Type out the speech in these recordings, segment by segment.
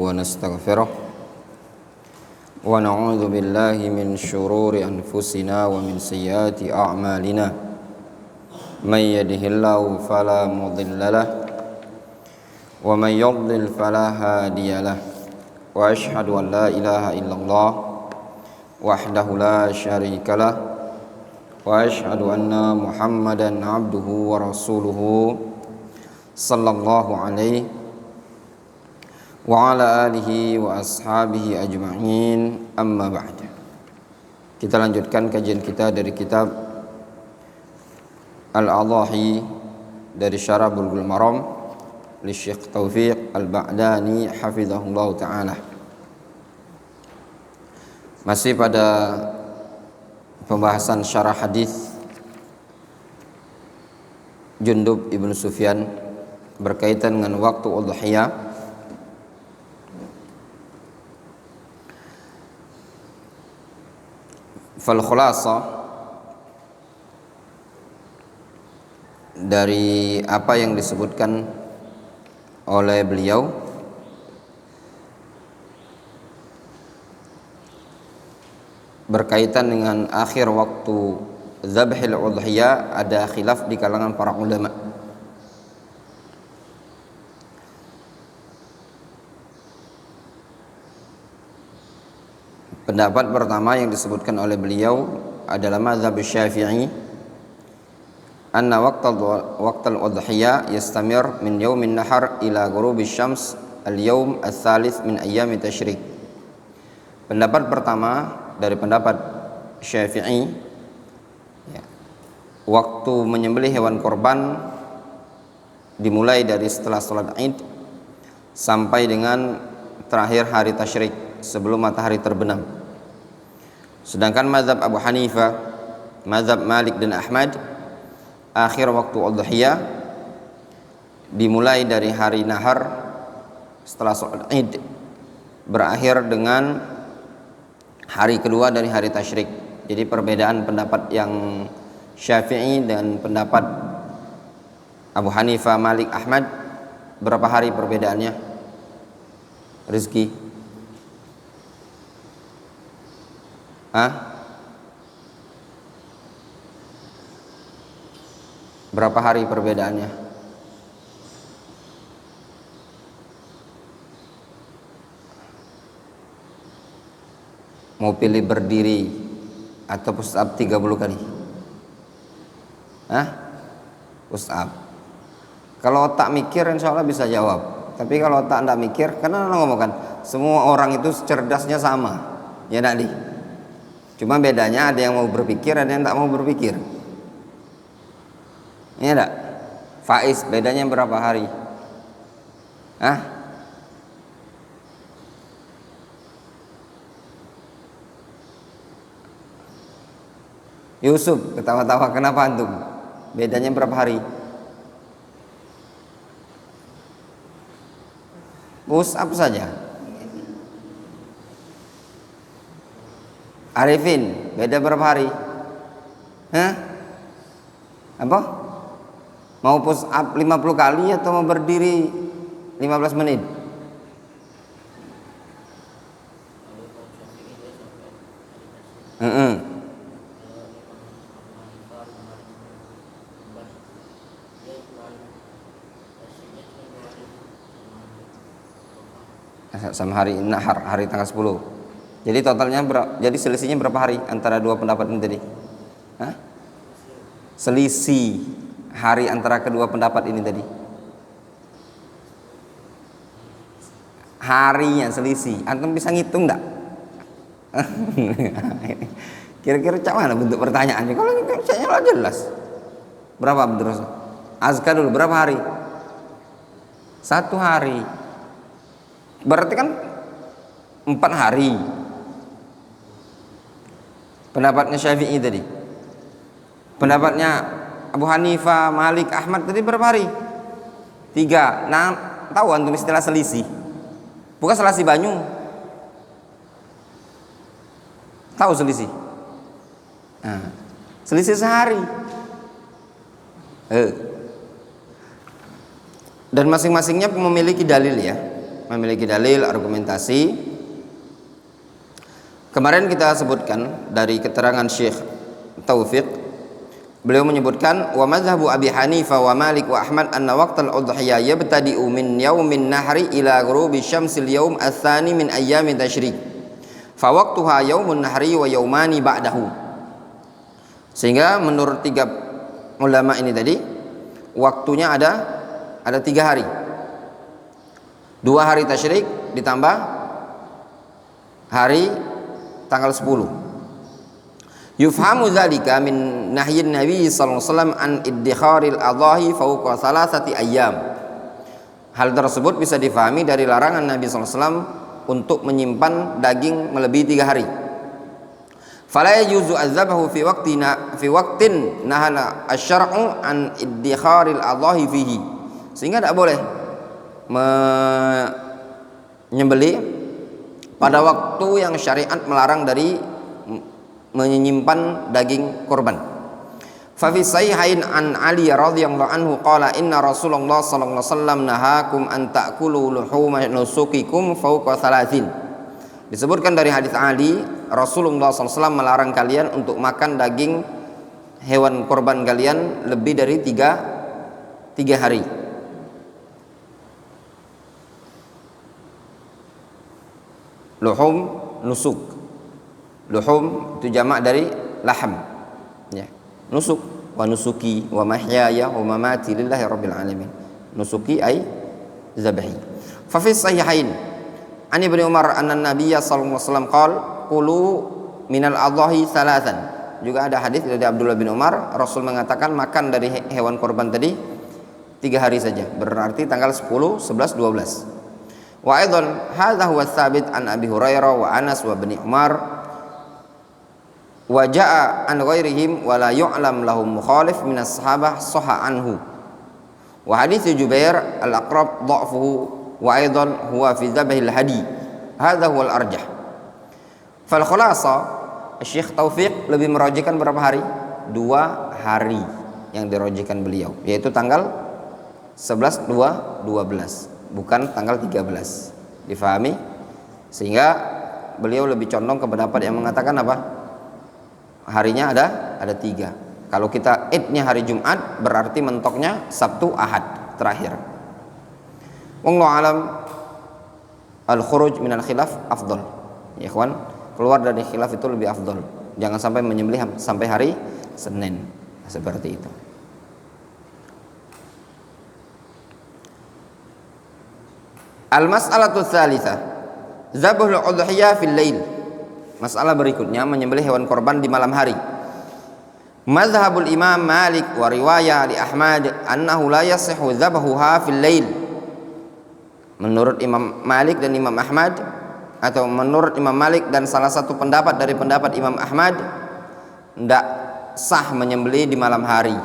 ونستغفره ونعوذ بالله من شرور أنفسنا ومن سيئات أعمالنا من يهده الله فلا مضل له ومن يضلل فلا هادي له وأشهد أن لا إله إلا الله وحده لا شريك له وأشهد أن محمدا عبده ورسوله صلى الله عليه wa ala alihi wa ashabihi ajma'in, amma ba'd. Kita lanjutkan kajian kita dari kitab Al-Adahi dari Syarah Bulughul Maram li Syekh Taufiq Al-Ba'dani hafizahullah ta'ala. Masih pada pembahasan syarah hadis Jundub ibn Sufyan berkaitan dengan waktu udhiyah. Fal khulasa dari apa yang disebutkan oleh beliau berkaitan dengan akhir waktu dzabhil udhiyah, ada khilaf di kalangan para ulama. Pendapat pertama yang disebutkan oleh beliau adalah mazhab Syafi'i, anna waqtal udhiyah yastamir min yaumin nahar ila ghurubi syams al-yaum ats-tsalits min ayyami tasyrik. Pendapat pertama dari pendapat Syafi'i, waktu menyembelih hewan korban dimulai dari setelah salat Id sampai dengan terakhir hari tasyrik sebelum matahari terbenam. Sedangkan mazhab Abu Hanifah, mazhab Malik dan Ahmad, akhir waktu udhiyah dimulai dari hari nahar setelah salat Id berakhir dengan hari kedua dari hari tasyrik. Jadi perbedaan pendapat yang Syafi'i dan pendapat Abu Hanifah, Malik, Ahmad, berapa hari perbedaannya? Rizki? Berapa hari perbedaannya? Mau pilih berdiri atau push up 30 kali? Push up. Kalau otak mikir insya Allah bisa jawab. Tapi kalau otak tidak mikir, karena Allah ngomong kan, semua orang itu cerdasnya sama. Ya enggak nih? Cuma bedanya ada yang mau berpikir, ada yang tak mau berpikir. Iya enggak? Faiz, bedanya berapa hari? Yusuf, ketawa-tawa, kenapa antum? Bedanya berapa hari? Push up saja. Arifin, beda berapa hari? Apa? Mau push up 50 kali atau mau berdiri 15 menit? Sama hari nahar, hari tanggal 10. Jadi totalnya jadi selisihnya berapa hari antara dua pendapat ini tadi? Selisih hari antara kedua pendapat ini tadi. Harinya selisih. Antum bisa ngitung enggak? Kira-kira cak mana bentuk pertanyaannya? Kalau saya jelas. Berapa Abdurrahman? Azka dulu, berapa hari? 1 hari. Berarti kan 4 hari. Pendapatnya Syafi'i tadi. Pendapatnya Abu Hanifah, Malik, Ahmad tadi berapa hari? 3. Nah, tahu antum istilah selisih? Bukan selisih banyu. Tahu selisih? Selisih sehari. Dan masing-masingnya memiliki dalil ya. memiliki dalil, argumentasi. Kemarin kita sebutkan dari keterangan Syekh Taufiq, beliau menyebutkan wa madhhabu Abi Hanifah wa Malik wa Ahmad anna waqtal udhiyah yabtadi'u min yaumin nahri ila ghurubi syamsil yaum ats-tsani min ayyami tasyrik fa waqtuha yaumun nahri wa yaumani ba'dahu. Sehingga menurut tiga ulama ini tadi waktunya ada 3 hari. 2 hari tasyrik ditambah hari tanggal 10. Yufhamu dzalika min nahyin Nabi sallallahu alaihi wasallam an iddikharil adhahi fawqa thalathati ayyam. Hal tersebut bisa difahami dari larangan Nabi sallallahu alaihi wasallam untuk menyimpan daging melebihi 3 hari. Fala yajuzu adzabahu fi waqtin nahana asy-syar'u an iddikharil adhahi fihi. Sehingga tidak boleh menyembelih pada waktu yang syariat melarang dari menyimpan daging korban. Fa fi sahihain an Ali radhiyallahu anhu qala inna Rasulullah sallallahu alaihi wasallam nahakum an ta'kulu luhuma nusukikum fawqa thalathin. Disebutkan dari hadis Ali, Rasulullah sallallahu alaihi wasallam melarang kalian untuk makan daging hewan korban kalian lebih dari 3 hari. Luhum nusuk. Luhum itu jamak dari laham. Ya. Nusuk wa nusuki wa mahyaya wa mamati lillahi rabbil alamin. Nusuki ay zabhi. Fa fi sahihain an Ibnu Umar anna Nabiyya sallallahu alaihi wasallam qala qulu minal adhahi thalathan. Juga ada hadis dari Abdullah bin Umar, Rasul mengatakan makan dari hewan korban tadi 3 hari saja. Berarti tanggal 10, 11, 12. Wa aidan hadza huwa tsabit an Abi Hurairah wa Anas wa Ibnu Umar wa jaa an ghairihim wa la yu'lam lahum mukhalif min as-sahabah sahha anhu. Wa hadits Jubair al-Aqrab dha'fuhu wa aidan huwa fi dzabhil hadi. Hadza huwa al-arjah. Fal khulasa Syekh Taufiq lebih merajihkan berapa hari? 2 hari yang dirajihkan beliau, yaitu tanggal 11, 2, 12. Bukan tanggal 13. Difahami? Sehingga beliau lebih condong ke pendapat yang mengatakan apa? Harinya ada 3. Kalau kita idnya hari Jumat, berarti mentoknya Sabtu Ahad terakhir. Wallahu alam, al-khuruj minal khilaf afdal. Ya ikhwan, keluar dari khilaf itu lebih afdal. Jangan sampai menyembelih sampai hari Senin. Seperti itu. Al-mas'alatu tsalitsah, dzabhul udhiyah fil lail. Masalah berikutnya menyembelih hewan korban di malam hari. Mazhabul Imam Malik wa riwayah li Ahmad annahu la yasihhu dzabhuha fil lail. Menurut Imam Malik dan Imam Ahmad, atau menurut Imam Malik dan salah satu pendapat dari pendapat Imam Ahmad, tidak sah menyembelih di malam hari.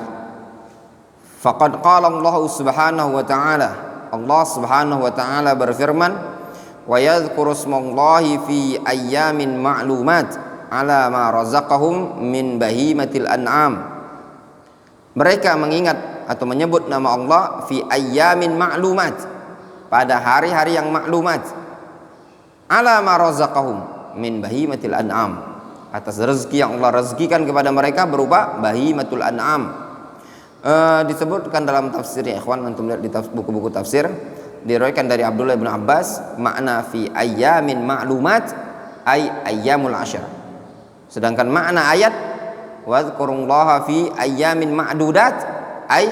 Faqad qala Allah Subhanahu wa ta'ala, Allah Subhanahu wa ta'ala berfirman, wa yadhkuru ismallahi fi ayyamin ma'lumat ala ma razaqahum min bahimatil an'am. Mereka mengingat atau menyebut nama Allah fi ayyamin ma'lumat, pada hari-hari yang maklumat, ala ma razaqahum min bahimatil an'am, atas rezeki yang Allah rezekikan kepada mereka berupa bahimatul an'am. Disebutkan dalam tafsirnya ikhwan, antum lihat di buku-buku tafsir, diriwayatkan dari Abdullah bin Abbas, makna fi ayyamin ma'lumat ay ayyamul ashr. Sedangkan makna ayat wadhkurullaha fi ayyamin ma'dudat ay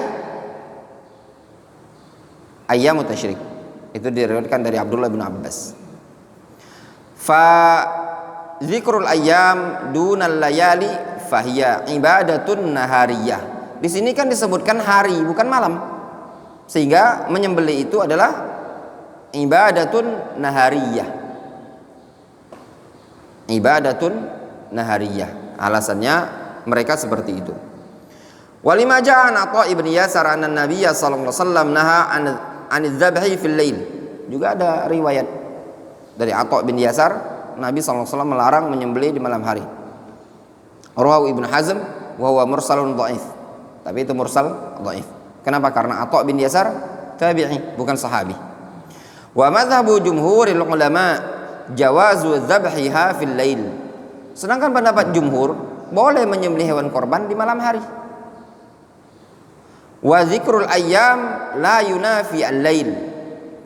ayyamut tasyrik. Itu diriwayatkan dari Abdullah bin Abbas. Fa zikrul ayyam dunal layali fahiya ibadatun nahariyah. Di sini kan disebutkan hari bukan malam, sehingga menyembelih itu adalah ibadatun nahariyah. Ibadatun nahariyah. Alasannya mereka seperti itu. Walima ja'an Atha ibn Yasar anna Nabiyya sallallahu alaihi wasallam naha an dzabhi fil lail. Juga ada riwayat dari Atha bin Yasar, Nabi sallallahu alaihi wasallam melarang menyembelih di malam hari. Rawahu Ibnu Hazm wa huwa mursalun dhaif. Tapi itu mursal dhaif. Kenapa? Karena Atha bin Yasar tabi'i, bukan sahabi. Wa madhhabu jumhuril ulama jawazu dzabhiha fil lail. Sedangkan pendapat jumhur boleh menyembelih hewan korban di malam hari. Wa dzikrul ayyam la yunafi al-lail.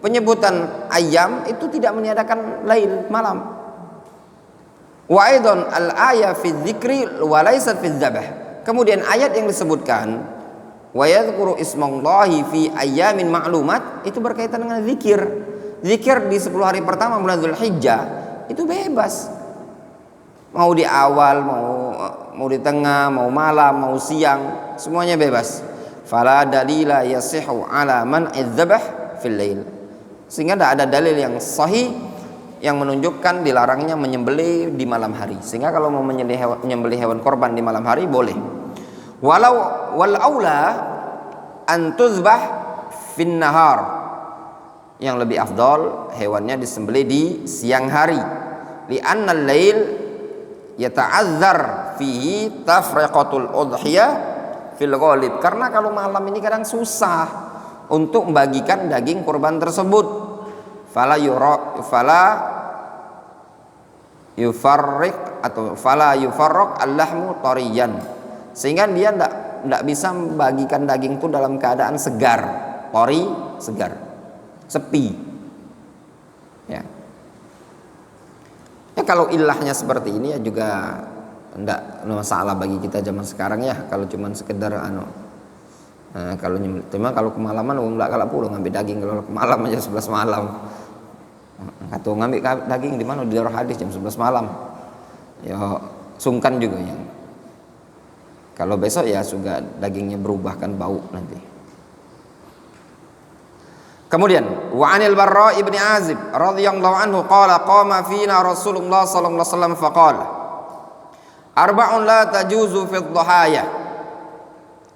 Penyebutan ayam itu tidak meniadakan lail, malam. Wa aidan al-aya fi dzikri wa laysat fi dzabh. Kemudian ayat yang disebutkan wa yadhkuru ismallahi fi ayyamin ma'lumat itu berkaitan dengan zikir. Zikir di 10 hari pertama bulan Dzulhijjah itu bebas. Mau di awal, mau di tengah, mau malam, mau siang, semuanya bebas. Fala dalila yasihu ala man'i dzabh fil lail. Sehingga tidak ada dalil yang sahih yang menunjukkan dilarangnya menyembelih di malam hari. Sehingga kalau mau menyembelih hewan korban di malam hari boleh. Walau wal aula an tuzbah fin nahar. Yang lebih afdal hewannya disembelih di siang hari. Li'anna al-lail yata'azzar fihi tafriqatul udhiyah fil ghalib. Karena kalau malam ini kadang susah untuk membagikan daging kurban tersebut. Fala yufarraq al-lahmu tariyan. Sehingga dia tidak bisa membagikan daging itu dalam keadaan segar, tori, segar, sepi. Ya kalau ilahnya seperti ini ya juga enggak masalah bagi kita zaman sekarang ya. Kalau cuma sekedar kalau kemalaman enggak kalah pulang ngambil daging kalau malam aja 11 malam. Atau ngambil daging di mana di daerah hadis jam 11 malam. Ya sungkan juga ya. Kalau besok ya juga dagingnya berubah kan bau nanti. Kemudian wa 'anil Barra ibni Azib radhiyallahu anhu qala qama fina Rasulullah sallallahu alaihi wasallam faqala arba'un la tajuzu fi dhahaya.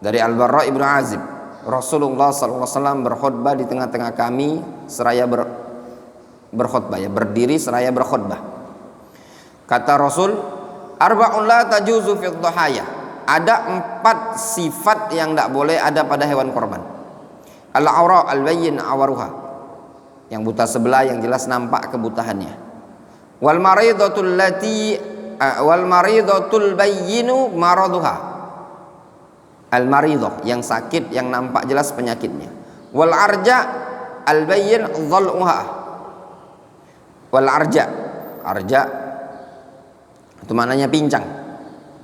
Dari Al Barra ibnu Azib, Rasulullah sallallahu alaihi wasallam berkhutbah di tengah-tengah kami seraya berkhutbah ya, berdiri seraya berkhutbah. Kata Rasul, arba'un la tajuzu fi dhahaya. Ada 4 sifat yang tidak boleh ada pada hewan korban. Al-awra al-bayyin awaruha, yang buta sebelah yang jelas nampak kebutahannya. Wal maridatul bayyinu maraduha. Al-maridah yang sakit yang nampak jelas penyakitnya. Wal arja al-bayyin dhal'uha. Wal arja itu maknanya pincang,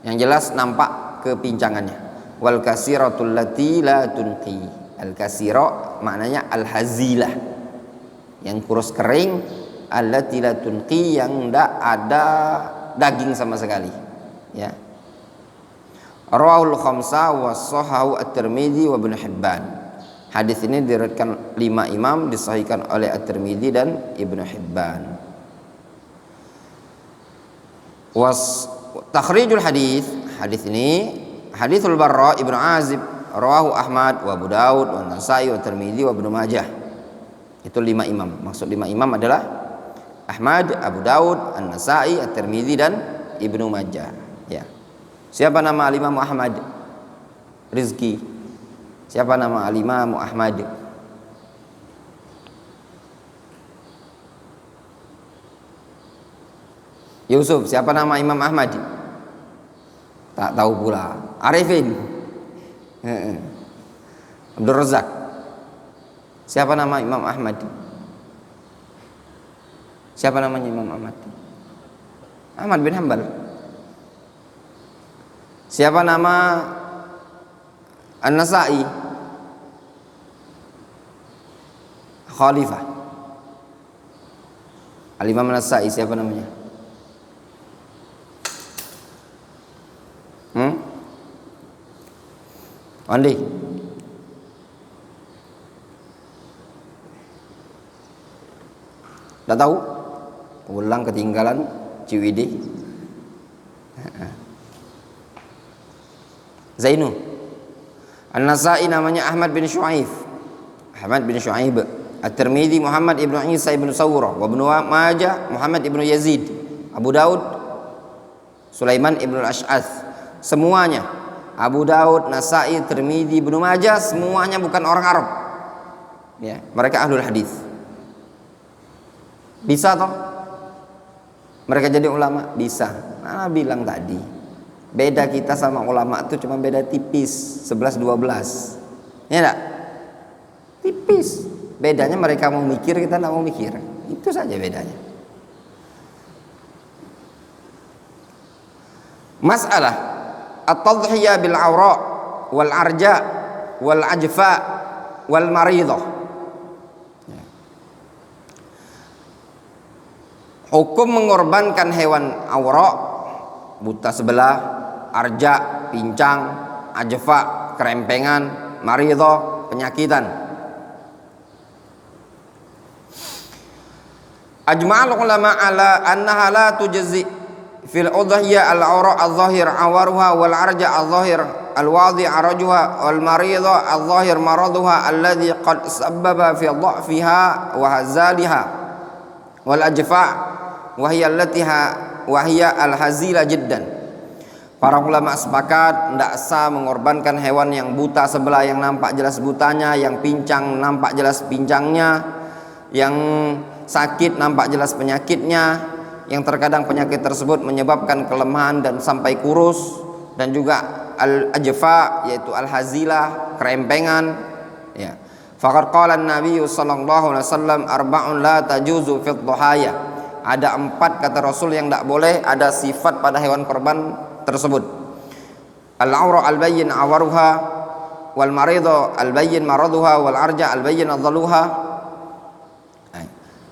yang jelas nampak kepincangannya. Wal kasiratul lati la tunqi. Al-kasira maknanya al-hazilah, yang kurus kering, allati la tunqi, yang tidak ada daging sama sekali ya. Rawahul khamsa wa sahahu at-Tirmidzi wa Ibnu Hibban. Hadis ini diriwayatkan 5 imam, disahihkan oleh at-Tirmidzi dan Ibnu Hibban. Takhrijul hadis ini haditsul Barra ibnu Azib rawahu Ahmad wa Abu Daud wa Nasa'i wa Tirmidzi wa Ibnu Majah. Itu 5 imam. Maksud 5 imam adalah Ahmad, Abu Daud, An-Nasa'i, At-Tirmidzi dan Ibnu Majah. Ya. Siapa nama Al-Imam Ahmad? Rizki. Siapa nama Al-Imam Ahmad? Yusuf. Siapa nama Imam Ahmad? Tak tahu pula. Arifin. Abdul Razak. Siapa nama Imam Ahmad? Siapa namanya Imam Ahmad? Ahmad bin Hanbal. Siapa nama An-Nasa'i? Khalifah. Al-Imam An-Nasa'i siapa namanya? Andi. Dah tahu? Ulang ketinggalan Ciwidey. Zainu. An-Nasa'i namanya Ahmad bin Shu'aib. At-Tirmidzi Muhammad ibnu Isa ibnu Sawrah. Wa Ibnu Majah Muhammad ibnu Yazid. Abu Daud Sulaiman ibnu Al-Ash'ath. Semuanya Abu Daud, Nasa'i, Tirmidzi, Ibnu Majah semuanya bukan orang Arab. Ya, mereka ahlul hadis. Bisa toh mereka jadi ulama? Bisa. Nah, bilang tadi beda kita sama ulama itu cuma beda tipis 11-12, ya enggak? Tipis. Bedanya mereka mau mikir, kita tidak mau mikir. Itu saja bedanya. Masalah at-tadhiyah bil awra wal arja wal ajfa wal maridah. Hukum mengorbankan hewan awra, buta sebelah, arja, pincang, ajfa, kerempengan, maridah, penyakitan. Ajma'al ulama ala annaha la tujzi fil udhiyah al-awra al-zahir awaruha wal arja al-zahir al-wadi arajuha wal marida al-zahir maraduha alladhi qad sabbaba fi dha'fiha wa hazaliha wal ajfa' wa hiya al-hazila jiddan. Para ulama sepakat tidak sah mengorbankan hewan yang buta sebelah, yang nampak jelas butanya, yang pincang nampak jelas pincangnya, yang sakit nampak jelas penyakitnya, yang terkadang penyakit tersebut menyebabkan kelemahan dan sampai kurus, dan juga al-ajfa yaitu al-hazilah, kerempengan, ya. Faqad qala an-nabiy sallallahu alaihi wasallam arba'un la tajuzu fi dhahaya. Ada 4 kata Rasul yang tidak boleh ada sifat pada hewan korban tersebut. Al-awra al-bayyin awaruha wal marida al-bayyin maraduha wal arja al-bayyin adhaluha.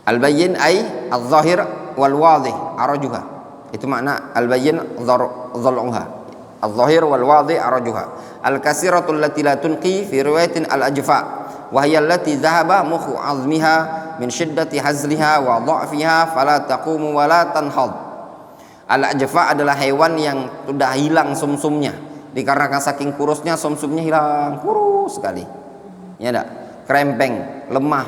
Al-bayyin ay al-zahir wal wadih arajuha. Itu makna al-bayyin dhal'uha. Al-zahir wal wadih arajuha. Al-kasiratu allati la tunqi fi riwayatin al-ajfa wa hiya allati dhahaba mukhu 'azmiha min shiddati hazliha wa dha'fiha fala taqumu wa la tanhad. Al-ajfa adalah hewan yang sudah hilang sumsumnya. Dikarenakan saking kurusnya sumsumnya hilang, kurus sekali. Ya enggak? Krempeng, lemah,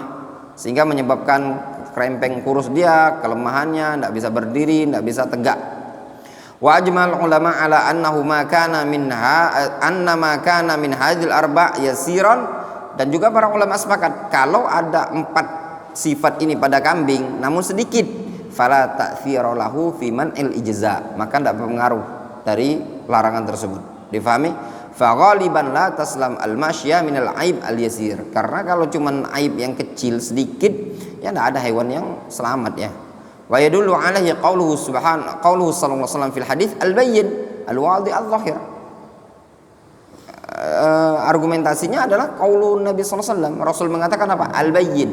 sehingga menyebabkan krempeng kurus dia, kelemahannya, tidak bisa berdiri, tidak bisa tegak. Wa ajmal ulama ala annahu ma kana minha annama kana min hadhil arba' yasiran, dan juga para ulama sepakat kalau ada 4 sifat ini pada kambing namun sedikit, fala ta'thira lahu fi man'il ijza, maka tidak berpengaruh dari larangan tersebut. Difahami? Fa ghaliban la taslam al-masya min al-aib al-yasir. Karena kalau cuman aib yang kecil sedikit, ya tidak ada hewan yang selamat, ya. Wa yadullu alaihi qauluhu sallallahu alaihi wasallam fil hadis al-bayyin al-wadi al-zahir. Argumentasinya adalah qaulun Nabi sallallahu alaihi wasallam. Rasul mengatakan apa? Al-bayyin,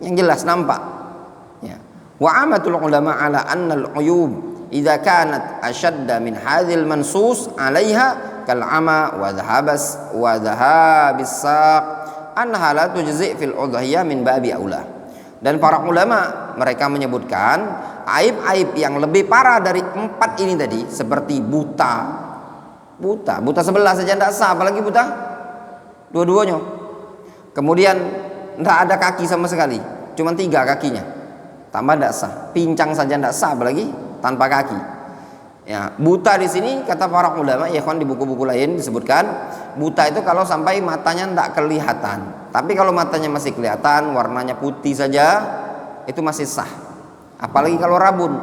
yang jelas nampak, ya. Wa amatul ulama ala anna al-uyub idza kanat ashadda min hadhil mansus 'alaiha kal'ama wa dhahabis saq annaha la tujzi fil udhiyah min babi aula. Dan para ulama mereka menyebutkan aib-aib yang lebih parah dari 4 ini tadi, seperti buta sebelah saja tidak sah, apalagi buta dua-duanya. Kemudian tidak ada kaki sama sekali, cuma 3 kakinya, tambah tidak sah. Pincang saja tidak sah, apalagi tanpa kaki. Ya, buta di sini kata para ulama, ya kan, di buku-buku lain disebutkan buta itu kalau sampai matanya tidak kelihatan. Tapi kalau matanya masih kelihatan, warnanya putih saja, itu masih sah. Apalagi kalau rabun,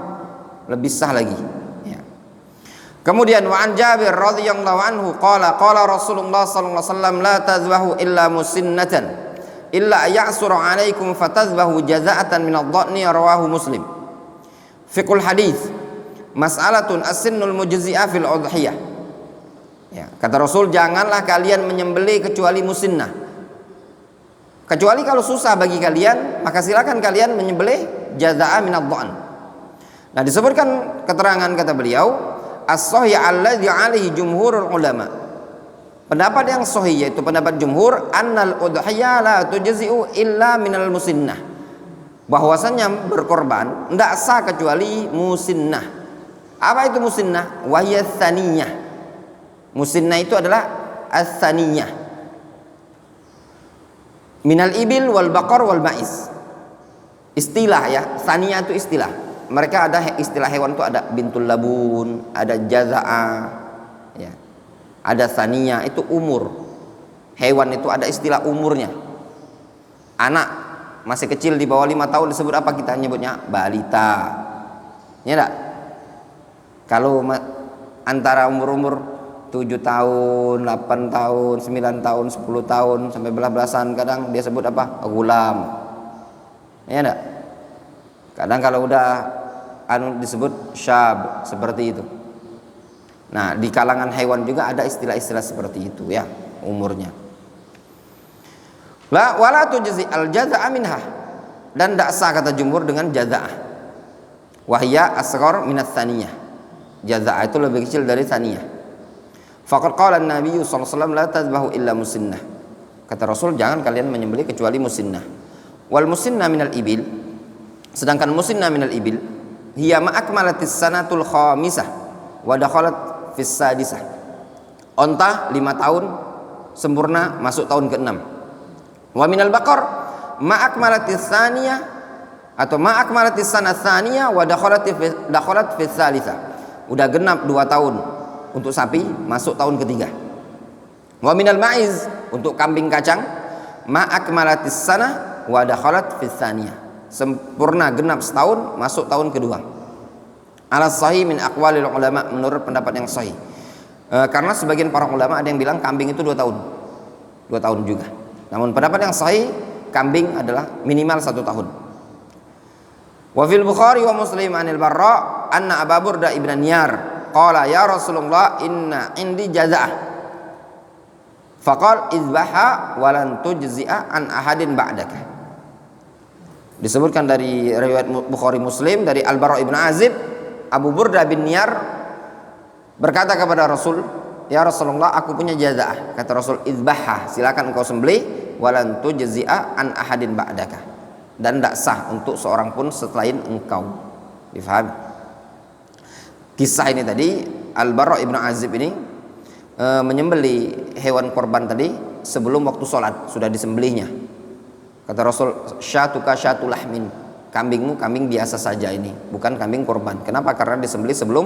lebih sah lagi. Ya. Kemudian wa an Jabir radhiyallahu anhu qala Rasulullah sallallahu alaihi wasallam la tazbahu illa musinnatan illa ya'suru alaikum fatazbahu jaza'atan min ad-dhani, rawahu Muslim. Fiqhul hadis mas'alatun as-sinnul mujzi'ah fil udhiyah. Ya, kata Rasul, janganlah kalian menyembelih kecuali musinnah. Kecuali kalau susah bagi kalian, maka silakan kalian menyembelih jazaa min ad-dha'n. Nah, disebutkan keterangan kata beliau, as-sahih alladhi alaihi jumhurul ulama. Pendapat yang sahih yaitu pendapat jumhur, annal udhiyah la tujzi'u illa minal musinnah. Bahwasanya berkorban tidak sah kecuali musinnah. Apa itu musinnah? Wahiyat tsaniyah. Musinnah itu adalah as-tsaniyah minal ibil wal baqar wal ma'is. Istilah, ya, tsaniyah itu istilah. Mereka ada istilah hewan itu, ada bintul labun, ada jazaa, ya. Ada tsaniyah, itu umur. Hewan itu ada istilah umurnya. Anak masih kecil di bawah 5 tahun disebut apa kita nyebutnya? Balita. Ya enggak? Kalau antara umur-umur 7 tahun, 8 tahun, 9 tahun, 10 tahun sampai belas-belasan kadang dia sebut apa? Gulam. Ya enggak? Kadang kalau udah disebut syab, seperti itu. Nah, di kalangan hewan juga ada istilah-istilah seperti itu ya, umurnya. La wala tujzi al jazaa minha, dan tidak sah kata jumhur dengan jazaah. Wahya asghar minat tsaniyah. Jazaah itu lebih kecil dari tsaniyah. Faqad qala an-nabiy sallallahu alaihi wasallam la tadhbahu illa musinnah. Kata Rasul, jangan kalian menyembelih kecuali musinnah. Wal musinnah minal ibil, sedangkan musinnah minal ibil hiya ma akmalatis sanatul khamisah wa dakhalat fis sadisah. Onta 5 tahun sempurna masuk tahun ke-6. Wa minal baqar ma akmalatis tsaniyah atau ma akmalatis sanah tsaniyah wa dakhalat fis salisah. Udah genap 2 tahun untuk sapi, masuk tahun ketiga. Wa minal ma'iz, untuk kambing kacang, ma akmalatis sanah wa dakhalat fis tsaniyah. Sempurna genap setahun, masuk tahun kedua. Ala sahih min aqwalil ulama, menurut pendapat yang sahih. Karena sebagian para ulama ada yang bilang kambing itu 2 tahun. 2 tahun juga. Namun pendapat yang sahih, kambing adalah minimal 1 tahun. Wa fil Bukhari wa Muslim anil Barra anna Abu Burda ibn Niyar qala ya Rasulullah inna indi jazaah. Faqal izbaha wa lan tujzi'a an ahadin ba'daka. Disebutkan dari riwayat Bukhari Muslim dari Al-Bara ibn Azib, Abu Burda bin Niyar berkata kepada Rasul, ya Rasulullah, aku punya jazaah. Kata Rasul, izbaha, silakan engkau sembelih, walan tujzi'a an ahadin ba'daka, dan tidak sah untuk seorang pun selain engkau. Difahami? Kisah ini tadi, Al-Bara ibn Azib ini menyembelih hewan korban tadi sebelum waktu sholat, sudah disembelihnya. Kata Rasul, syatuka syatu lahmin, kambingmu kambing biasa saja ini, bukan kambing korban. Kenapa? Karena disembelih sebelum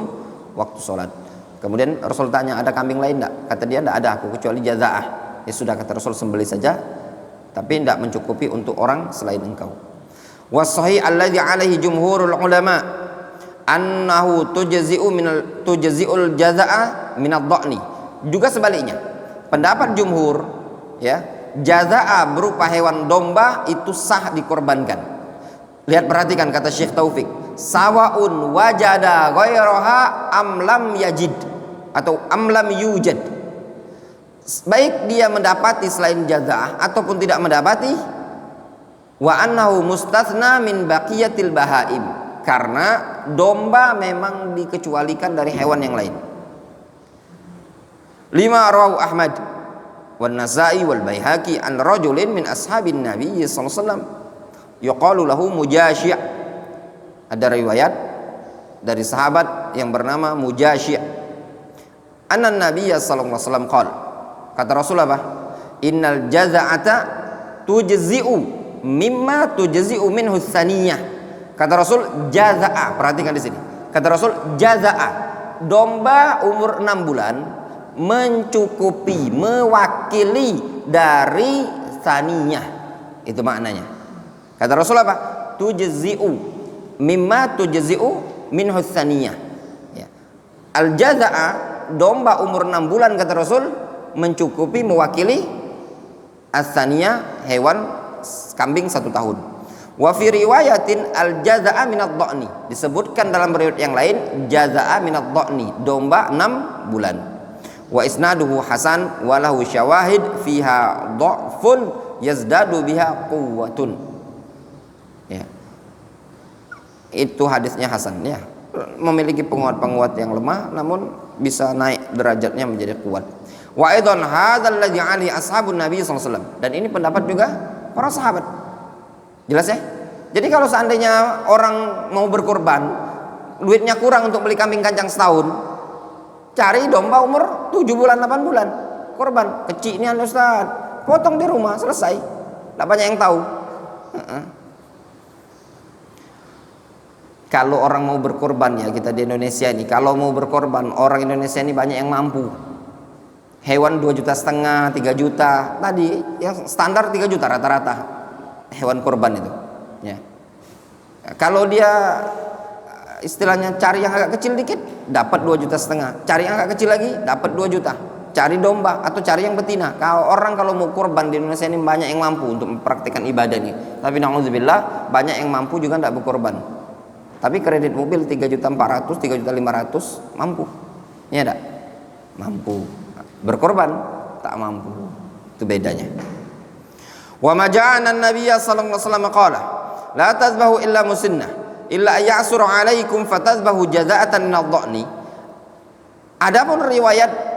waktu sholat. Kemudian Rasul tanya, ada kambing lain enggak? Kata dia, enggak ada aku kecuali jazaah. Ya sudah, kata Rasul, sembelih saja, tapi tidak mencukupi untuk orang selain engkau. Wasahih alladzi alaihi jumhurul ulama annahu tujzi'ul jazaa minad dha'ni. Juga sebaliknya, pendapat jumhur ya, jazaa berupa hewan domba itu sah dikorbankan. Lihat, perhatikan kata Syekh Taufik, sawaun wajada ghairaha am lam yajid atau am lam yujad, baik dia mendapati selain jazaah ataupun tidak mendapati. Wa annahu mustathna min baqiyatil bahaim, karena domba memang dikecualikan dari hewan yang lain. Lima rawahu Ahmad wan Nasa'i wal Baihaqi an rajulin min ashabin Nabi sallallahu alaihi wasallam yuqalu lahu Mujasyi'. Ada riwayat dari sahabat yang bernama Mujasyi'. Anna Nabiy sallallahu alaihi wasallam qala, kata Rasul apa? Innal jaza'ata tujzi'u mimma tujzi'u minhu tsaniyah. Kata Rasul, jaza'a, perhatikan di sini. Kata Rasul, jaza'a, domba umur 6 bulan mencukupi, mewakili dari tsaniyah. Itu maknanya. Kata Rasul apa? Tujzi'u mimma tujzi'u minhu tsaniyah. Ya. Al jaza'a, domba umur 6 bulan kata Rasul mencukupi, mewakili as-tsaniyah, hewan kambing 1 tahun. Wa fi riwayatin al jaza'a minad dha'ni, disebutkan dalam riwayat yang lain jaza'a minad dha'ni, domba 6 bulan. Wa isnaduhu hasan wa lahu syawahid fiha dha'fun yazdadu biha quwwatun. Ya. Itu hadisnya hasan ya. Memiliki penguat-penguat yang lemah namun bisa naik derajatnya menjadi kuat. Wa aidan hadzal ladzi ali ashabun nabi sallallahu alaihi wasallam, dan ini pendapat juga para sahabat. Jelas ya? Jadi kalau seandainya orang mau berkorban, duitnya kurang untuk beli kambing kancang setahun, cari domba umur 7 bulan 8 bulan, korban kecilnya Ustaz, potong di rumah, selesai. Tidak banyak yang tahu. Kalau orang mau berkorban ya, kita di Indonesia ini, kalau mau berkorban, orang Indonesia ini banyak yang mampu. Hewan 2,5 juta, 3 juta, tadi yang standar 3 juta rata-rata. hewan kurban itu. Ya. Kalau dia istilahnya cari yang agak kecil dikit, dapat 2,5 juta. Cari yang agak kecil lagi, dapat 2 juta. Cari domba atau cari yang betina. Kalau mau kurban di Indonesia ini banyak yang mampu untuk mempraktikkan ibadah ini. Tapi na'udzubillah banyak yang mampu juga tidak berkorban. Tapi kredit mobil 3,4 juta, 3,5 juta mampu. Iya enggak? Mampu. Berkorban tak mampu. Itu bedanya. Wa ma ja'ana an-nabiyya sallallahu alaihi wasallam qala la tazbahu illa musinnah illa ya'suru 'alaikum fatazbahu jaza'atan min adh-dha'ni. Adapun riwayat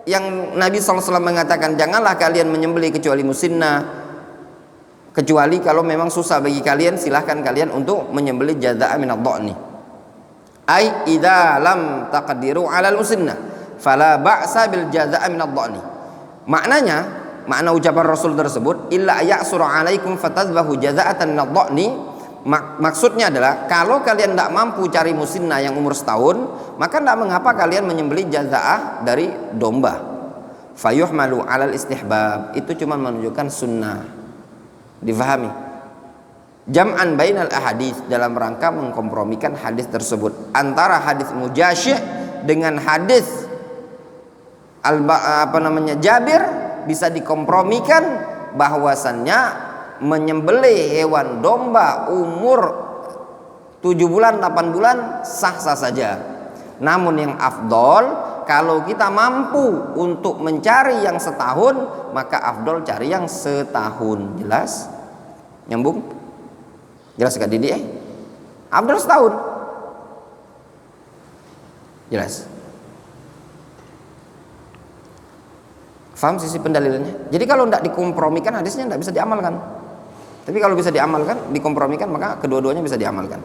yang Nabi SAW mengatakan janganlah kalian menyembelih kecuali musinnah, kecuali kalau memang susah bagi kalian silahkan kalian untuk menyembelih jaza'an min adh-dha'ni. Ai idza lam taqdiru 'ala al-musinnah fala ba'sa bil jaza'an min adh-dha'ni. Makna ucapan Rasul tersebut illa ya'suru 'alaikum fatazbahu jaza'atan min adh-dha'ni, maksudnya adalah kalau kalian tidak mampu cari musinnah yang umur setahun, maka tidak mengapa kalian menyembelih jaza'ah dari domba. Fayuhmalu 'alal istihbab, itu cuma menunjukkan sunnah. Difahami? Jam'an bainal ahadits, dalam rangka mengkompromikan hadis tersebut antara hadis Mujasyih dengan hadis Jabir, bisa dikompromikan bahwasannya menyembelih hewan domba umur 7 bulan 8 bulan sah-sah saja. Namun yang afdol, kalau kita mampu untuk mencari yang setahun, maka afdol cari yang setahun. Jelas? Nyambung? Jelas Kak Didi? Afdol setahun. Jelas? Faham sisi pendalilannya? Jadi kalau tidak dikompromikan hadisnya tidak bisa diamalkan. Tapi kalau bisa diamalkan, dikompromikan, maka kedua-duanya bisa diamalkan.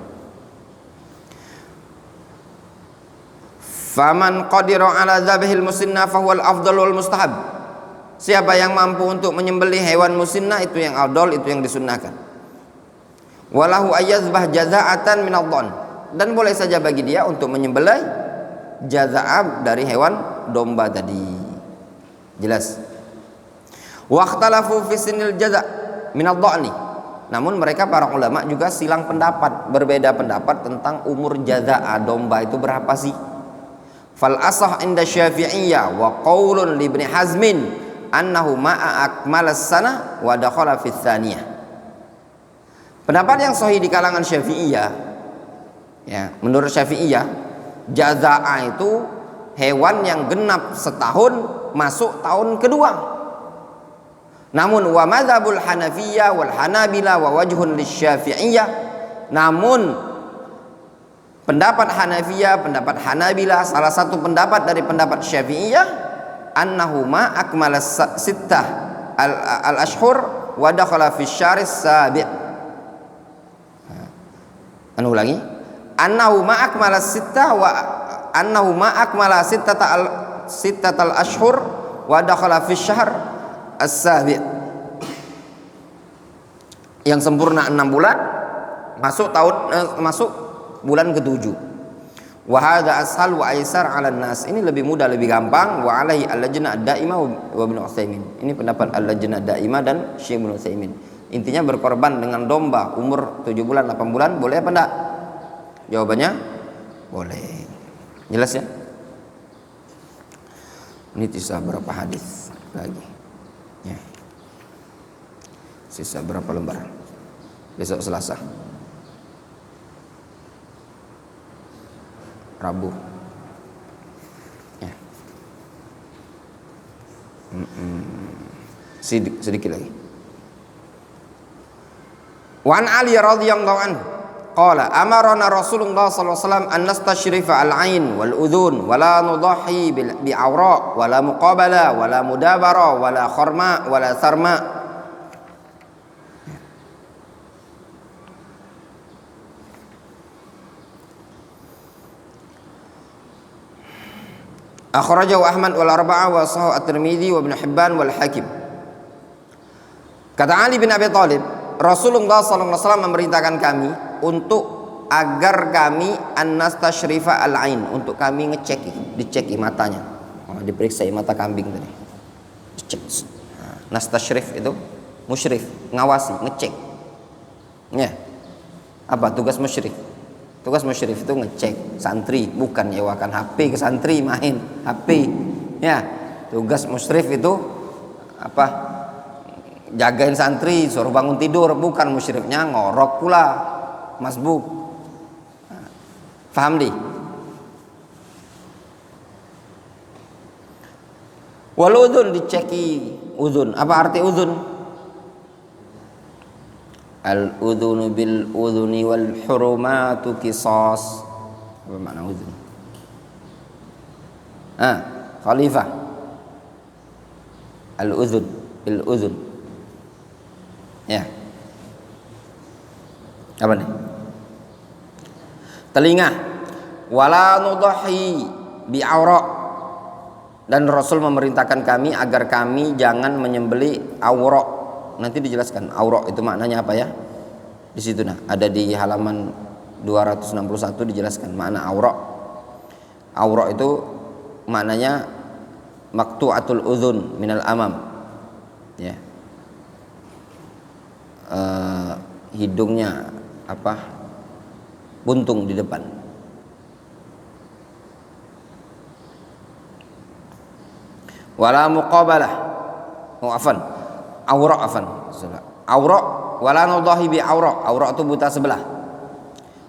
Faman qadira ala dzabhil musinnah fahuwal afdal wal mustahab. Siapa yang mampu untuk menyembelih hewan musinnah, itu yang afdal, itu yang disunnahkan. Walahu ayyazbah jaza'atan min adh-dhan, dan boleh saja bagi dia untuk menyembelih jaza'ah dari hewan domba tadi. Jelas? Waqtalafu fi sinil jaza' min adh-dha'ni. Namun mereka para ulama juga silang pendapat, berbeda pendapat tentang umur jaza'ah domba itu berapa sih. Fal asah inda Syafi'iyyah wa qaulun li Ibnu Hazmin annahu ma'a akmalas sana wa dakhala fi tsaniyah. Pendapat yang sahih di kalangan Syafi'iyah, ya, menurut Syafi'iyah, jaza'ah itu hewan yang genap setahun masuk tahun kedua. Namun wa madzhabul Hanafiyah wal Hanabila wa wajhun lisyafi'iyah, namun pendapat Hanafiyah, pendapat Hanabila, salah satu pendapat dari pendapat Syafi'iyah, annahu ma akmalas sittah al-ashhur wa dakhala fi syaris sabi'. Ulangi, annahu ma akmalas sittah wa annahu ma akmala sittatal ashhur wa dakhala fi syahr as-sabi'. Yang sempurna 6 bulan masuk bulan ke-7. Wa hadza ashal wa aisar 'ala nas. Ini lebih mudah, lebih gampang. Wa alaihi al-lajnah ad-daimah wa Ibnu Utsaimin. Ini pendapat al-lajnah ad-daimah dan Syekh Ibnu Utsaimin. Intinya berkorban dengan domba umur 7 bulan 8 bulan boleh apa enggak? Jawabannya boleh. Jelas ya? Ini sisa berapa hadis lagi? Ya. Sisa berapa lembar? Besok Selasa, Rabu. Ya. Sedikit lagi. Wan Ali radhiyallahu anhu qala amarna Rasulullah sallallahu alaihi wasallam an nastashrifa al-ain wal udhun wa la nudahi bi awra wa la muqabala wa la mudabara wa la kharma wa la sarma. Akhrajahu Ahmad wal arba'ah wa sahih at-Tirmidzi wa Ibnu Hibban wal Hakim. Kata Ali bin Abi Thalib, Rasulullah SAW memerintahkan kami untuk agar kami an-nastashrifa al-ain, untuk kami dicek matanya, diperiksa mata kambing tadi, dicek. Nastashrif itu musyrif, ngawasi, ngecek. Ya. Apa tugas musyrif? Tugas musyrif itu ngecek santri, bukan nyewakan HP ke santri main HP. Ya. Tugas musyrif itu apa? Jagain santri, suruh bangun tidur, bukan musyrifnya ngorok pula, masbuk. Paham di? Wal udhun diceki udhun. Apa arti udhun? Al udhunu bil udhuni wal hurumatu qisas. Apa makna udhun? Khalifah. Al udhun bil udhun. Ya. Apa nih? Telinga. Wala nudahi bi aura. Dan Rasul memerintahkan kami agar kami jangan menyembeli aura. Nanti dijelaskan aura itu maknanya apa ya. Di situ ada di halaman 261 dijelaskan makna aura. Aura itu maknanya maqtu'atul udhun minal amam. Ya. Hidungnya apa? Buntung di depan. Wala muqabalah. Aura wala nudahi bi aura. Aura itu buta sebelah.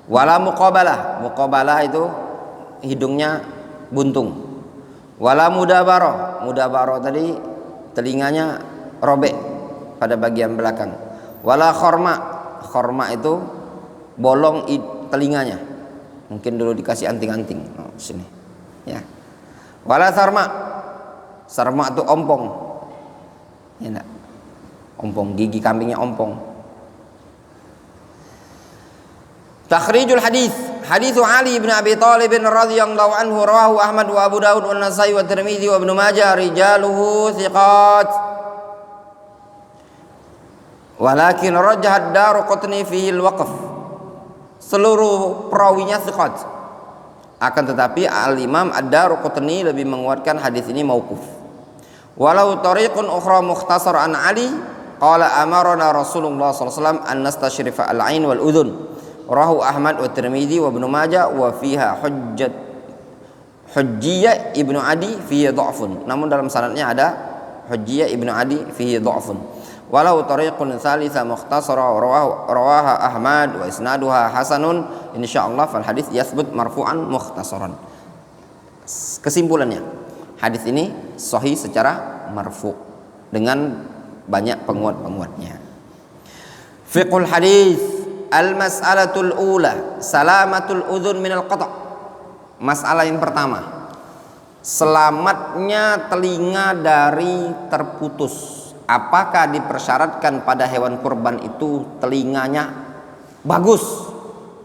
Wala muqabalah. Muqabalah itu hidungnya buntung. Wala mudabarah. Mudabarah tadi telinganya robek pada bagian belakang. Wala khorma. Khorma itu bolong telinganya. Mungkin dulu dikasih anting-anting. Sini. Ya. Wala sarma. Sarma itu ompong. Ya enggak? Ompong, gigi kambingnya ompong. Takhrijul hadis. Hadis Ali bin Abi Thalib radhiyallahu anhu rawahu Ahmad wa Abu Daud wa Nasa'i wa Tirmidzi wa Ibnu Majah rijaluhu thiqat. Walakin rajjah ad-Darqutni fihi al-waqf. Seluruh perawinya thiqat. Akan tetapi Al-Imam Ad-Darqutni lebih menguatkan hadis ini mauquf. Walau tariqun ukhra mukhtasar an Ali qala amarna Rasulullah sallallahu alaihi wasallam an nastashrifa al-ain wal udhun. Rawahu Ahmad wa Tirmidzi wa Ibnu Majah wa fiha Hujjiyah Ibnu Adi fihi dha'fun. Namun dalam sanadnya ada Hujjiyah Ibnu Adi fihi dha'fun. Walau tariqun thalitha mukhtasara rawaha Ahmad wa isnaduha hasanun insyaallah fal hadits yathbut marfu'an mukhtasaran. Kesimpulannya, hadis ini sahih secara marfu dengan banyak penguat-penguatnya. Fiqhul hadis al-mas'alatul ula salamatul udhun minal qata'. Masalah yang pertama, selamatnya telinga dari terputus. Apakah dipersyaratkan pada hewan kurban itu telinganya bagus,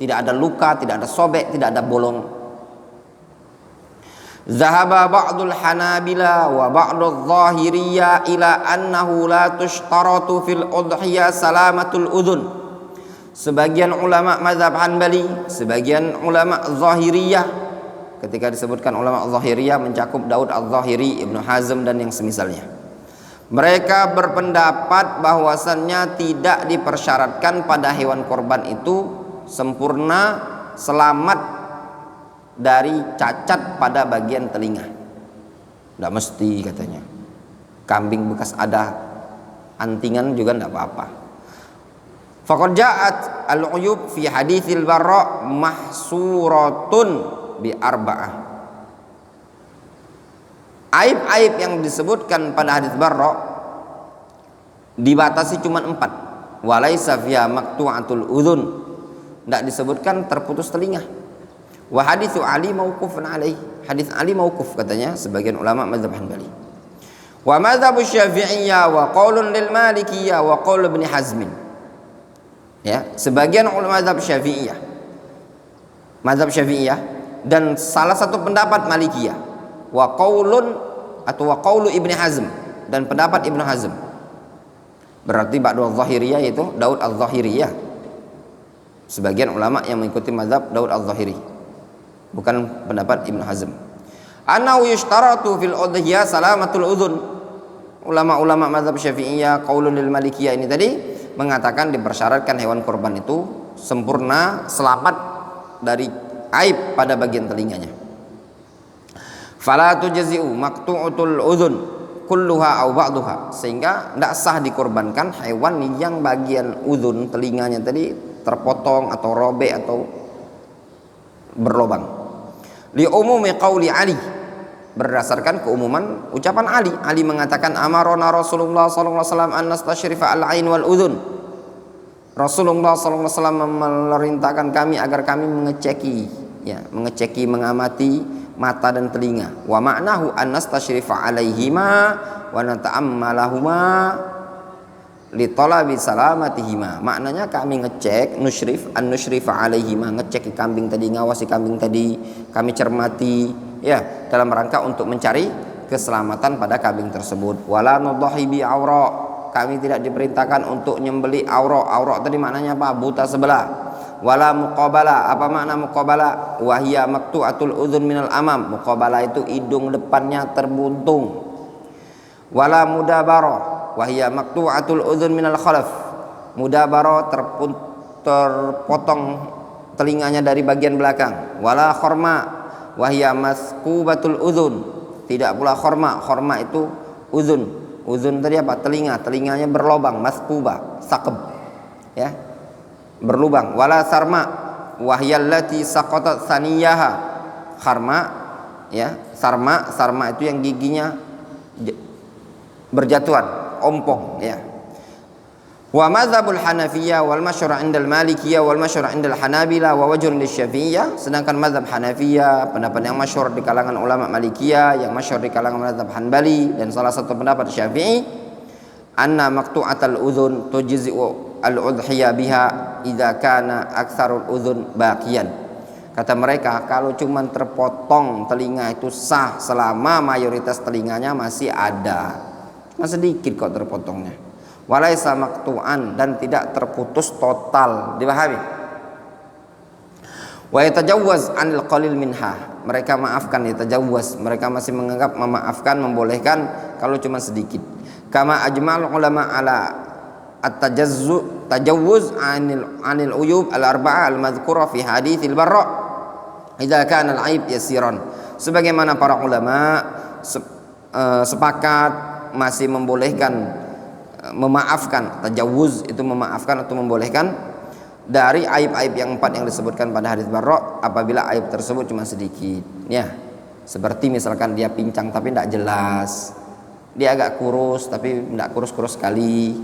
tidak ada luka, tidak ada sobek, tidak ada bolong? Zahaba ba'dul Hanabila wa ba'dul Zahiriyya ila annahu la tushtaratu fil udhiyah salamatul udhun. Sebagian ulama mazhab Hanbali, sebagian ulama Zahiriyah, ketika disebutkan ulama Zahiriyah mencakup Daud Al-Zahiri, Ibnu Hazm dan yang semisalnya. Mereka berpendapat bahwasannya tidak dipersyaratkan pada hewan korban itu sempurna selamat dari cacat pada bagian telinga. Tidak mesti katanya. Kambing bekas ada antingan juga tidak apa-apa. Faqad ja'at al-uyub fi haditsil Barra mahsuratun bi arba'ah. Aib-aib yang disebutkan pada hadis Barra dibatasi cuma 4. Walaisa fiha maqtu'atul udhun. Tidak disebutkan terputus telinga. Wa haditsu Ali mauqufun alaih. Hadis Ali mauquf katanya sebagian ulama mazhab Hanbali. Wa mazhab Syafi'iyah wa qaulun lil Malikiyah wa qaul Ibnu Hazm. Ya, sebagian ulama mazhab Syafi'iyah. Mazhab Syafi'iyah dan salah satu pendapat Malikiyah. Wa qaulun atau wa qaulu Ibnu Hazm dan pendapat Ibnu Hazm. Berarti ba'du al-Zahiriyah yaitu Daud al-Zahiriyah. Sebagian ulama yang mengikuti mazhab Daud al-Zahiri. Bukan pendapat Ibnu Hazm. Annahu yushtaratu fil udhiyah salamatul udhun. Ulama-ulama mazhab Syafi'iyah qaulun lil Malikiyah ini tadi mengatakan dipersyaratkan hewan kurban itu sempurna, selamat dari aib pada bagian telinganya. Fala tujzi'u maqtu'atul udhun kulluha aw ba'daha, sehingga tidak sah dikorbankan hewan yang bagian udhun telinganya tadi terpotong atau robek atau berlobang. Li umumi qauli Ali, berdasarkan keumuman ucapan Ali. Ali mengatakan amarona Rasulullah sallallahu alaihi wasallam an nastashrifa al-ain wal udhun. Rasulullah sallallahu alaihi wasallam memerintahkan kami agar kami mengeceki, mengamati mata dan telinga. Wa ma'nahu an nastashrifa alaihima wa nata'ammalahuma li talabi salamatihima. Maknanya kami ngecek, nushrifa alaihima, ngecek kambing tadi, ngawasi kambing tadi, kami cermati ya dalam rangka untuk mencari keselamatan pada kambing tersebut. Wala nudhahi bi aura, kami tidak diperintahkan untuk nyembeli aura tadi maknanya apa? Buta sebelah. Wala muqabala, apa makna muqabala? Wahia maqtu'atul udhun minal amam, muqabala itu hidung depannya terbuntung. Wala mudabara, wahia maqtu'atul udhun minal khalaf, mudabara terpotong telinganya dari bagian belakang. Wala khorma, wahia maskubatul udhun, tidak pula khorma itu uzun tadi apa? Telinganya berlobang, maskuba, sakeb ya, berlubang. Wala sarma, wahyallati saqatat saniyaha, kharma ya, sarma itu yang giginya berjatuhan, ompong ya. Wa madzhabul Hanafiyah wal masyhur 'indal Malikiyah wal masyhur indal Hanabila wa wajhun lisyafi'iyah, sedangkan mazhab Hanafiyah, pendapat yang masyhur di kalangan ulama Malikiyah, yang masyhur di kalangan mazhab Hanbali, dan salah satu pendapat Syafi'i, anna maqtu'atal udhun tujzi'u al-udhiyah biha idza kana aktsarul udhun baqiyan. Kata mereka, kalau cuman terpotong telinga itu sah selama mayoritas telinganya masih ada. Cuma sedikit kok terpotongnya. Walaisa maqtu'an, dan tidak terputus total, dipahami. Wa yatajawwaz 'anil qalil minha, mereka maafkan, yatajawwaz, mereka masih menganggap memaafkan, membolehkan kalau cuma sedikit. Kama ajma'ul ulama ala at-tajawwuz 'anil uyub al-arba'ah al-madhkura fi haditsil Barra idza kana al-'aib yasiran, sebagaimana para ulama sepakat masih membolehkan, memaafkan, tajawuz itu memaafkan atau membolehkan dari aib-aib yang 4 yang disebutkan pada hadis Barra, apabila aib tersebut cuma sedikit ya, seperti misalkan dia pincang tapi tidak jelas, dia agak kurus tapi tidak kurus-kurus sekali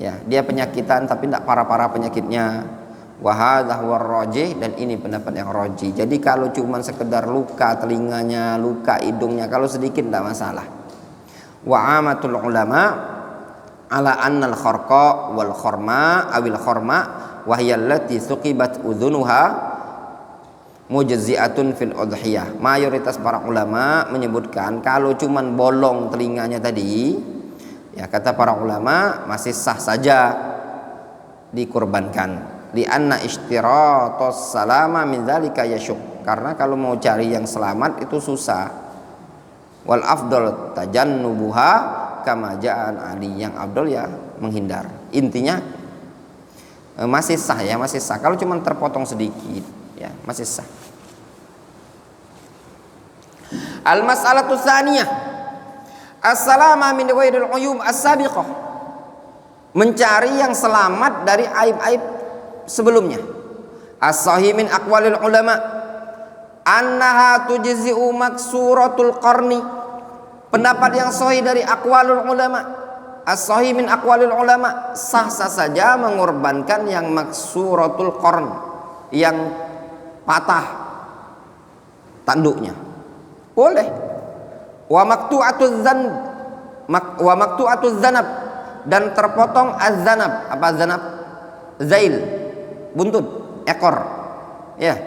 ya, dia penyakitan tapi tidak parah-parah penyakitnya. Wa hadza huwa rajih, dan ini pendapat yang rajih. Jadi kalau cuma sekedar luka telinganya, luka hidungnya, kalau sedikit tidak masalah. Wa amatul ulama ala annal kharqa wal khorma awil khorma wahyallati suqibat udhunuha mujzi'atun fil udhiyah. Mayoritas para ulama menyebutkan kalau cuman bolong telinganya tadi ya, kata para ulama masih sah saja dikurbankan. Li anna ishtiratus salama min dzalika yasyuk, karena kalau mau cari yang selamat itu susah. Wal afdal tajannubuha kama ja'an Ali, yang afdal ya menghindar. Intinya masih sah ya, masih sah kalau cuma terpotong sedikit ya, masih sah. Al mas'alatu tsaniyah as-salama min ghairil uyub as-sabiqah, mencari yang selamat dari aib-aib sebelumnya. As-sahih min aqwalil ulama annaha tujzi'u maksuratul qarni, pendapat yang sahih dari aqwalul ulama, as-sahih min aqwalil ulama, sah-sah saja mengorbankan yang maksuratul qarn, yang patah tanduknya, boleh. Wa maqtu'atuz zan, wa maqtu'atuz zanab, dan terpotong az-zanab. Apa zanab? Zail, buntut, ekor ya.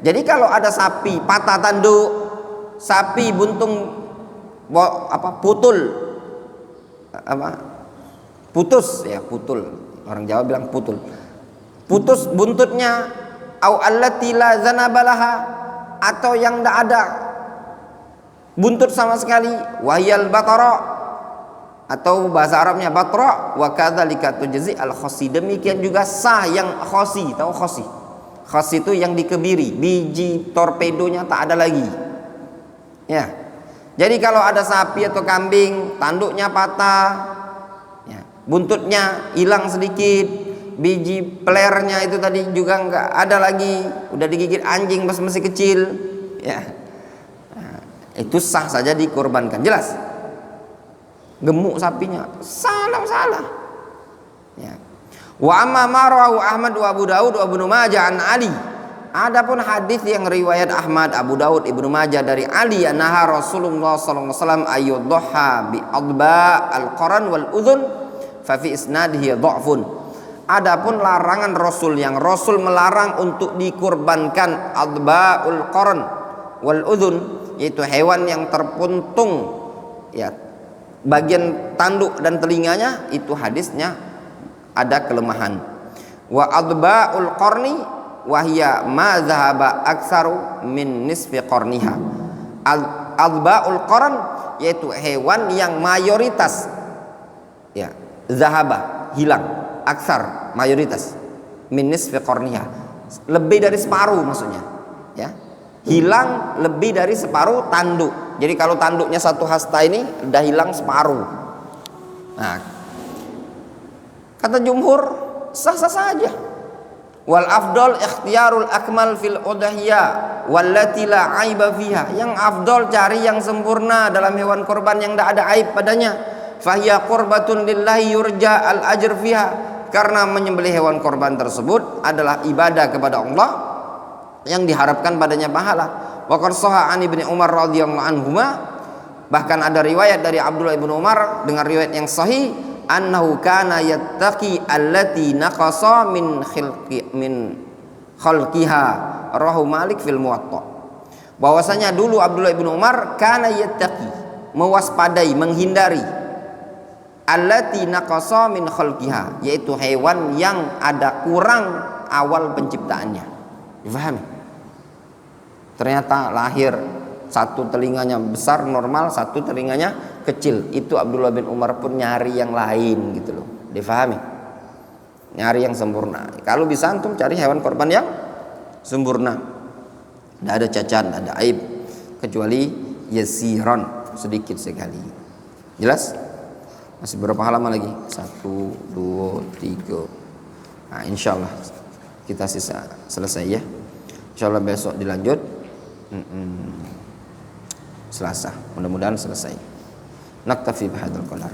Jadi kalau ada sapi patah tanduk, sapi buntung putul, putus ya, putul, orang Jawa bilang putul, putus buntutnya, au allati la zanabalaha, atau yang tidak ada buntut sama sekali, wahyal batara, atau bahasa Arabnya batra, wa kadzalika tujzi al-khasi. Demikian juga sah yang khasi. Tahu khasi? Khasi itu yang dikebiri, biji torpedonya tak ada lagi. Ya. Jadi kalau ada sapi atau kambing, tanduknya patah, ya, buntutnya hilang sedikit, biji pelernya itu tadi juga enggak ada lagi, udah digigit anjing pas masih kecil, ya. Nah, itu sah saja dikorbankan. Jelas? Gemuk sapinya, salah. Ya. Wa amma ma rawahu Ahmad wa Abu Daud wa Ibnu Majah an Ali. Adapun hadis yang riwayat Ahmad, Abu Daud, Ibnu Majah dari Ali, naha Rasulullah sallallahu alaihi wasallam ayyudhaha bi adba al-qaran wal udhun fa fi isnadihi dha'fun. Adapun larangan Rasul, yang Rasul melarang untuk dikurbankan adbaul qaran wal udhun, yaitu hewan yang terpuntung, ya, bagian tanduk dan telinganya, itu hadisnya ada kelemahan. Wa adbaul qarni wahya ma dhahaba aktsaru min nisfi qarniha. Adbaul qarn yaitu hewan yang mayoritas, ya, zahaba hilang, aksar mayoritas, min nisfi qarniha lebih dari separuh, maksudnya, ya, hilang lebih dari separuh tanduk. Jadi kalau tanduknya satu hasta ini udah hilang separuh. Nah, kata jumhur sah-sah saja. Wal afdal ikhtiyarul akmal fil udhiyah wallati la aiba fiha. Yang afdal cari yang sempurna dalam hewan korban yang tidak ada aib padanya. Fahiya qurbatun lillahi yurja al ajr fiha. Karena menyembelih hewan korban tersebut adalah ibadah kepada Allah yang diharapkan padanya pahala. Wa qad shahha an Ibnu Umar radhiyallahu anhuma, bahkan ada riwayat dari Abdullah bin Umar dengan riwayat yang sahih, annahu kana yattaqi allati naqasa min khalqiha, rawahu Malik fil Muwatta. Bahwasanya dulu Abdullah bin Umar kana yattaqi, mewaspadai, menghindari, allati naqasa min khalqiha, yaitu hewan yang ada kurang awal penciptaannya. Difahami? Ternyata lahir satu telinganya besar normal, satu telinganya kecil. Itu Abdullah bin Umar pun nyari yang lain gitu loh. Difahami? Nyari yang sempurna. Kalau bisa antum cari hewan korban yang sempurna, tidak ada cacat, tidak ada aib, kecuali yasiron, sedikit sekali. Jelas? Masih berapa halaman lagi? 1, 2, 3. Nah, insyaallah kita selesai ya. Insyaallah besok dilanjut. Selasa, mudah-mudahan selesai. Naktafi bihadzal qadar.